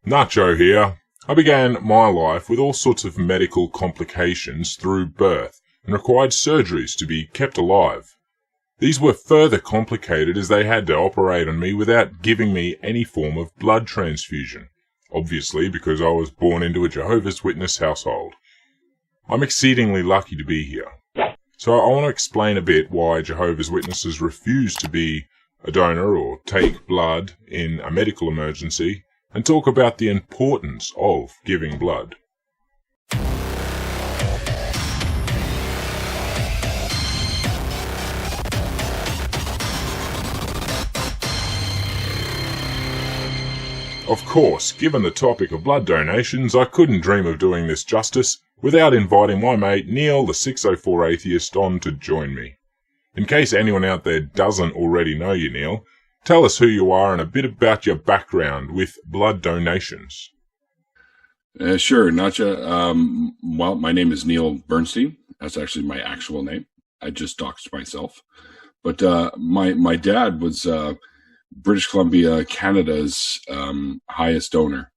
Nacho here. I began my life with all sorts of medical complications through birth and required surgeries to be kept alive. These were further complicated as they had to operate on me without giving me any form of blood transfusion, obviously because I was born into a Jehovah's Witness household. I'm exceedingly lucky to be here. So I want to explain a bit why Jehovah's Witnesses refuse to be a donor or take blood in a medical emergency, and talk about the importance of giving blood. Of course, given the topic of blood donations, I couldn't dream of doing this justice without inviting my mate Neal, the 604 Atheist, on to join me. In case anyone out there doesn't already know you, Neal, tell us who you are and a bit about your background with blood donations. Sure, NotJah. Well, my name is Neal Bernstein. That's actually my actual name. I just doxed myself. But my dad was British Columbia, Canada's highest donor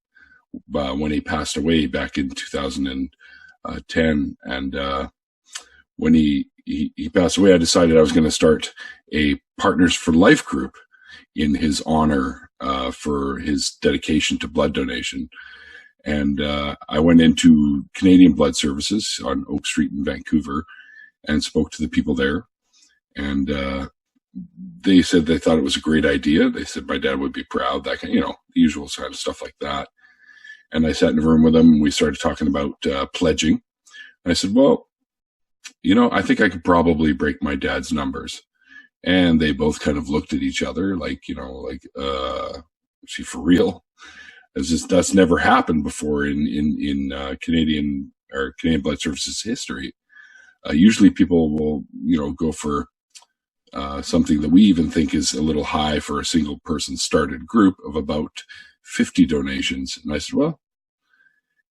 when he passed away back in 2010. And when he passed away, I decided I was going to start a Partners for Life group in his honor for his dedication to blood donation. And I went into Canadian Blood Services on Oak Street in Vancouver and spoke to the people there. And they said they thought it was a great idea. They said my dad would be proud, that kind, the usual kind of stuff like that. And I sat in a room with them and we started talking about pledging. And I said, well, I think I could probably break my dad's numbers. And they both kind of looked at each other like, is she for real? That's never happened before in Canadian Blood Services history. Usually people will, go for something that we even think is a little high for a single person started group of about 50 donations. And I said, well,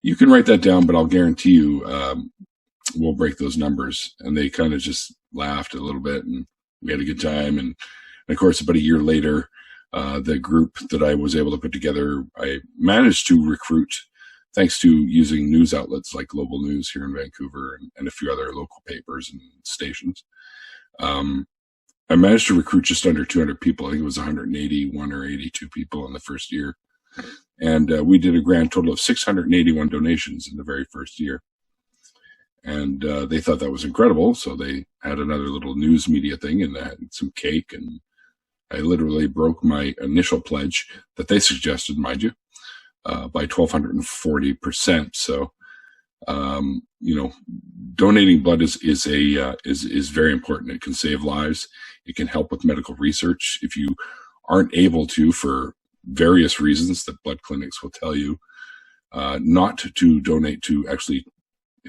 you can write that down, but I'll guarantee you we'll break those numbers. And they kind of just laughed a little bit and we had a good time. And of course, about a year later, the group that I was able to put together, I managed to recruit, thanks to using news outlets like Global News here in Vancouver and a few other local papers and stations. I managed to recruit just under 200 people. I think it was 181 or 82 people in the first year. And we did a grand total of 681 donations in the very first year. And they thought that was incredible. So they had another little news media thing and had some cake. And I literally broke my initial pledge that they suggested, mind you, by 1,240%. So, donating blood is very important. It can save lives. It can help with medical research. If you aren't able to, for various reasons that blood clinics will tell you, not to donate to actually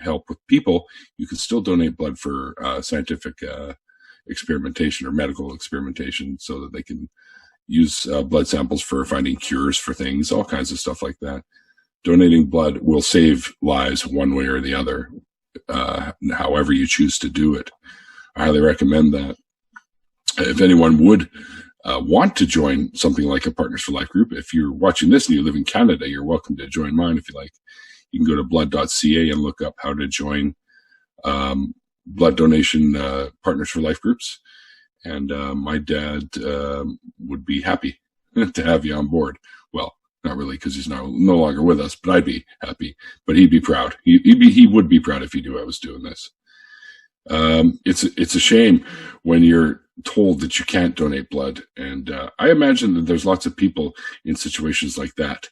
help with people, you can still donate blood for scientific experimentation or medical experimentation so that they can use blood samples for finding cures for things, all kinds of stuff like that. Donating blood will save lives one way or the other, however you choose to do it. I highly recommend that. If anyone would want to join something like a Partners for Life group, if you're watching this and you live in Canada, you're welcome to join mine if you like. You can go to blood.ca and look up how to join blood donation Partners for Life groups. And my dad would be happy to have you on board. Well, not really, because he's no longer with us, but I'd be happy. But he'd be proud. He would be proud if he knew I was doing this. It's a shame when you're told that you can't donate blood. And I imagine that there's lots of people in situations like that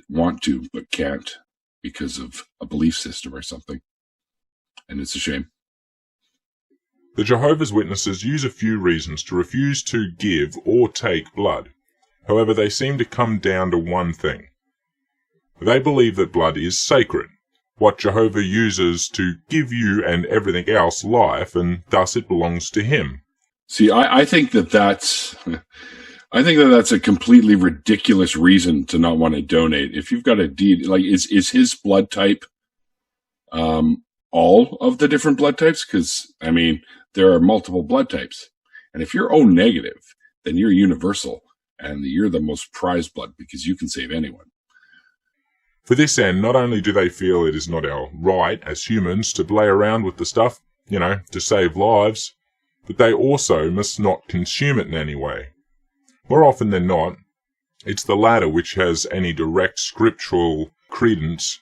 want to, but can't because of a belief system or something. And it's a shame. The Jehovah's Witnesses use a few reasons to refuse to give or take blood. However, they seem to come down to one thing. They believe that blood is sacred, what Jehovah uses to give you and everything else life, and thus it belongs to him. See, I think that's a completely ridiculous reason to not want to donate. If you've got a deed, like is his blood type all of the different blood types? Because, there are multiple blood types. And if you're O negative, then you're universal. And you're the most prized blood because you can save anyone. For this end, not only do they feel it is not our right as humans to play around with the stuff, to save lives, but they also must not consume it in any way. More often than not, it's the latter which has any direct scriptural credence.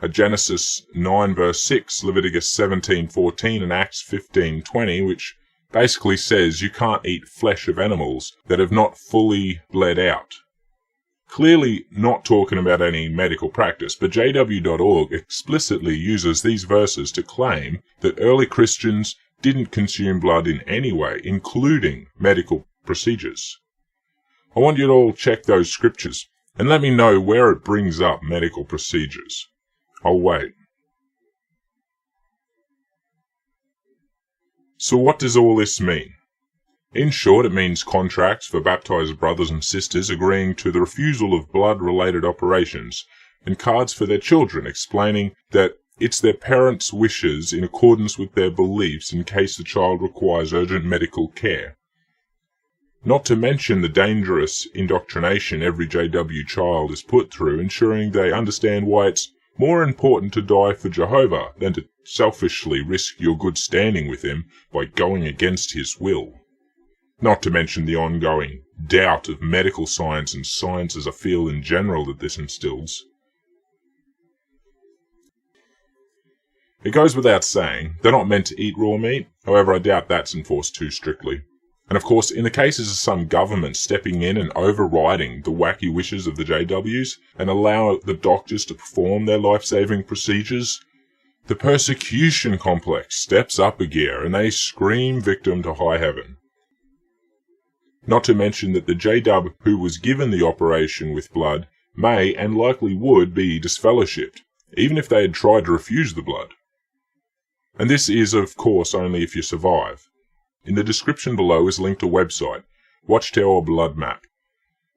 Genesis 9 verse 6, Leviticus 17:14 and Acts 15:20, which basically says you can't eat flesh of animals that have not fully bled out. Clearly not talking about any medical practice, but JW.org explicitly uses these verses to claim that early Christians didn't consume blood in any way, including medical procedures. I want you to all check those scriptures and let me know where it brings up medical procedures. I'll wait. So what does all this mean? In short, it means contracts for baptized brothers and sisters agreeing to the refusal of blood-related operations, and cards for their children explaining that it's their parents' wishes in accordance with their beliefs in case the child requires urgent medical care. Not to mention the dangerous indoctrination every JW child is put through, ensuring they understand why it's more important to die for Jehovah than to selfishly risk your good standing with him by going against his will. Not to mention the ongoing doubt of medical science and science as a field in general that this instills. It goes without saying, they're not meant to eat raw meat, however I doubt that's enforced too strictly. And of course, in the cases of some government stepping in and overriding the wacky wishes of the JWs and allow the doctors to perform their life-saving procedures, the persecution complex steps up a gear and they scream victim to high heaven. Not to mention that the JW who was given the operation with blood may and likely would be disfellowshipped, even if they had tried to refuse the blood. And this is, of course, only if you survive. In the description below is linked a website, Watchtower Blood Map.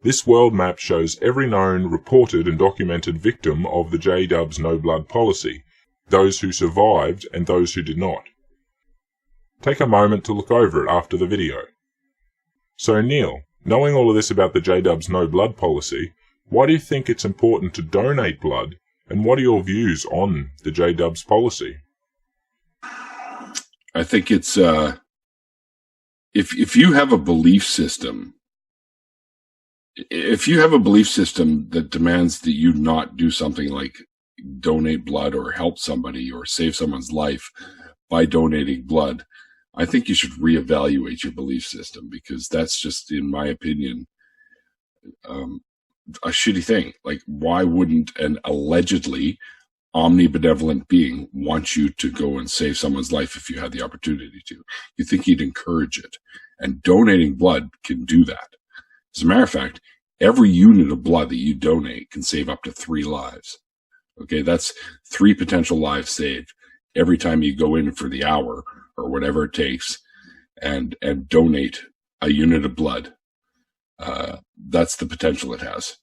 This world map shows every known, reported and documented victim of the JW's no blood policy, those who survived and those who did not. Take a moment to look over it after the video. So Neal, knowing all of this about the JW's no blood policy, why do you think it's important to donate blood, and what are your views on the JW's policy? I think it's if you have a belief system, that demands that you not do something like donate blood or help somebody or save someone's life by donating blood, I think you should reevaluate your belief system, because that's just, in my opinion, a shitty thing. Like, why wouldn't an allegedly omnibenevolent being want you to go and save someone's life if you had the opportunity to? You think he'd encourage it. And donating blood can do that. As a matter of fact, every unit of blood that you donate can save up to 3 lives. Okay, that's 3 potential lives saved every time you go in for the hour or whatever it takes and donate a unit of blood. That's the potential it has.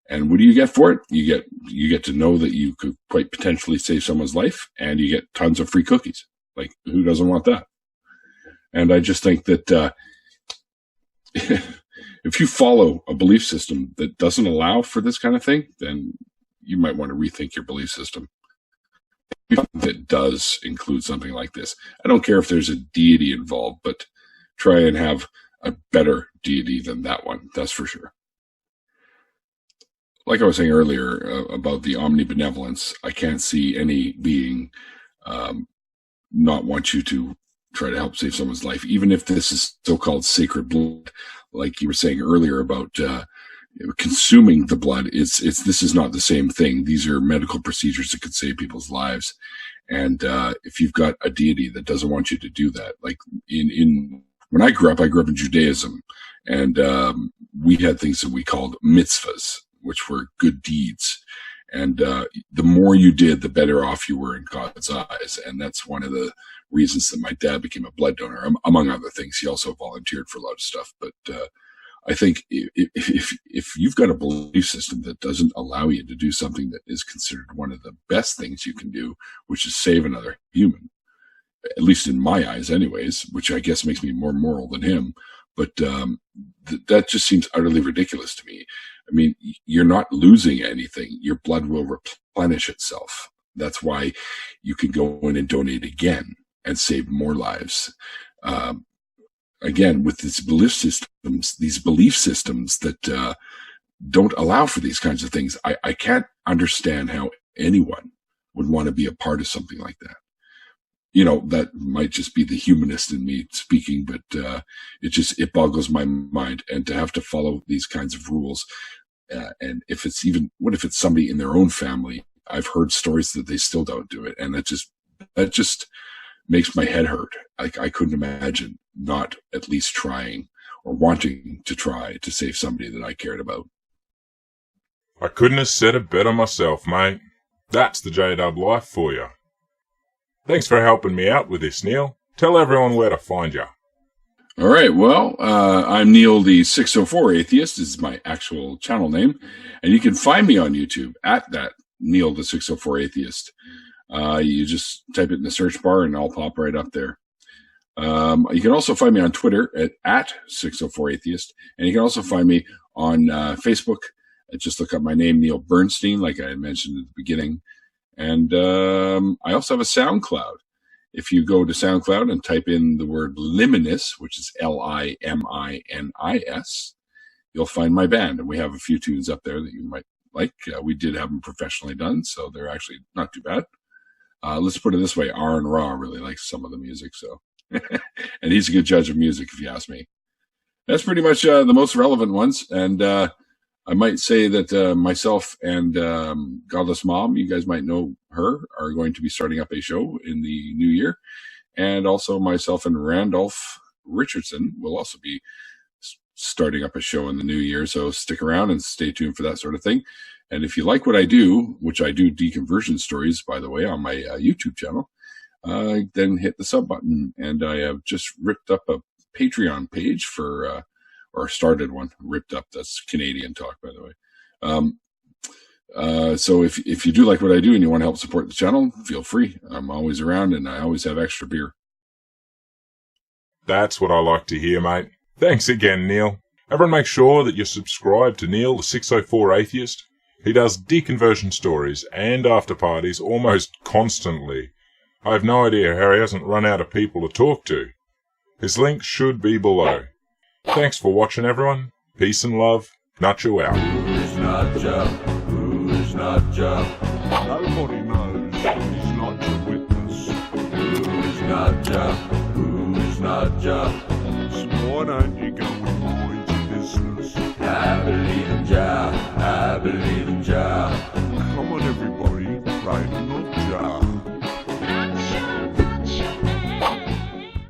And what do you get for it? You get to know that you could quite potentially save someone's life, and you get tons of free cookies. Like, who doesn't want that? And I just think that if you follow a belief system that doesn't allow for this kind of thing, then you might want to rethink your belief system. That does include something like this. I don't care if there's a deity involved, but try and have a better deity than that one. That's for sure. Like I was saying earlier about the omnibenevolence, I can't see any being not want you to try to help save someone's life, even if this is so-called sacred blood, like you were saying earlier about consuming the blood. This is not the same thing. These are medical procedures that could save people's lives. And if you've got a deity that doesn't want you to do that, like when I grew up in Judaism, and we had things that we called mitzvahs, which were good deeds. And the more you did, the better off you were in God's eyes. And that's one of the reasons that my dad became a blood donor, among other things. He also volunteered for a lot of stuff. But I think if you've got a belief system that doesn't allow you to do something that is considered one of the best things you can do, which is save another human, at least in my eyes anyways, which I guess makes me more moral than him, but that just seems utterly ridiculous to me. I mean, you're not losing anything. Your blood will replenish itself. That's why you can go in and donate again and save more lives. Again, with these belief systems that don't allow for these kinds of things, I can't understand how anyone would want to be a part of something like that. You know, that might just be the humanist in me speaking, but it boggles my mind. And to have to follow these kinds of rules, and what if it's somebody in their own family? I've heard stories that they still don't do it, and that just makes my head hurt. I couldn't imagine not at least trying or wanting to try to save somebody that I cared about. I couldn't have said it better myself, mate. That's the J-Dub life for you. Thanks for helping me out with this, Neal. Tell everyone where to find you. All right. Well, I'm Neal the 604 Atheist is my actual channel name. And you can find me on YouTube at that Neal the 604 Atheist. You just type it in the search bar and I'll pop right up there. You can also find me on Twitter at 604 Atheist. And you can also find me on Facebook. Just look up my name, Neal Bernstein, like I mentioned at the beginning. And I also have a SoundCloud. If you go to SoundCloud and type in the word Liminus, which is Liminnis, you'll find my band. And we have a few tunes up there that you might like. We did have them professionally done, so they're actually not too bad. Let's put it this way. Aaron Ra really likes some of the music, so and he's a good judge of music, if you ask me. That's pretty much the most relevant ones. And I might say that myself and Godless Mom, you guys might know her, are going to be starting up a show in the new year. And also myself and Randolph Richardson will also be starting up a show in the new year. So stick around and stay tuned for that sort of thing. And if you like what I do, which I do deconversion stories, by the way, on my YouTube channel, then hit the sub button. And I have just ripped up a Patreon page for... or started one, ripped up. That's Canadian talk, by the way. So if you do like what I do and you want to help support the channel, feel free. I'm always around and I always have extra beer. That's what I like to hear, mate. Thanks again, Neal. Everyone make sure that you're subscribed to Neal, the 604 Atheist. He does deconversion stories and after parties almost constantly. I have no idea how he hasn't run out of people to talk to. His link should be below. Thanks for watching, everyone. Peace and love. NotJah out. Who's NotJah? Who's NotJah? Nobody knows who's NotJah Witness. Who's NotJah? Who's NotJah? So why don't you go and mind your business? I believe in Jah. I believe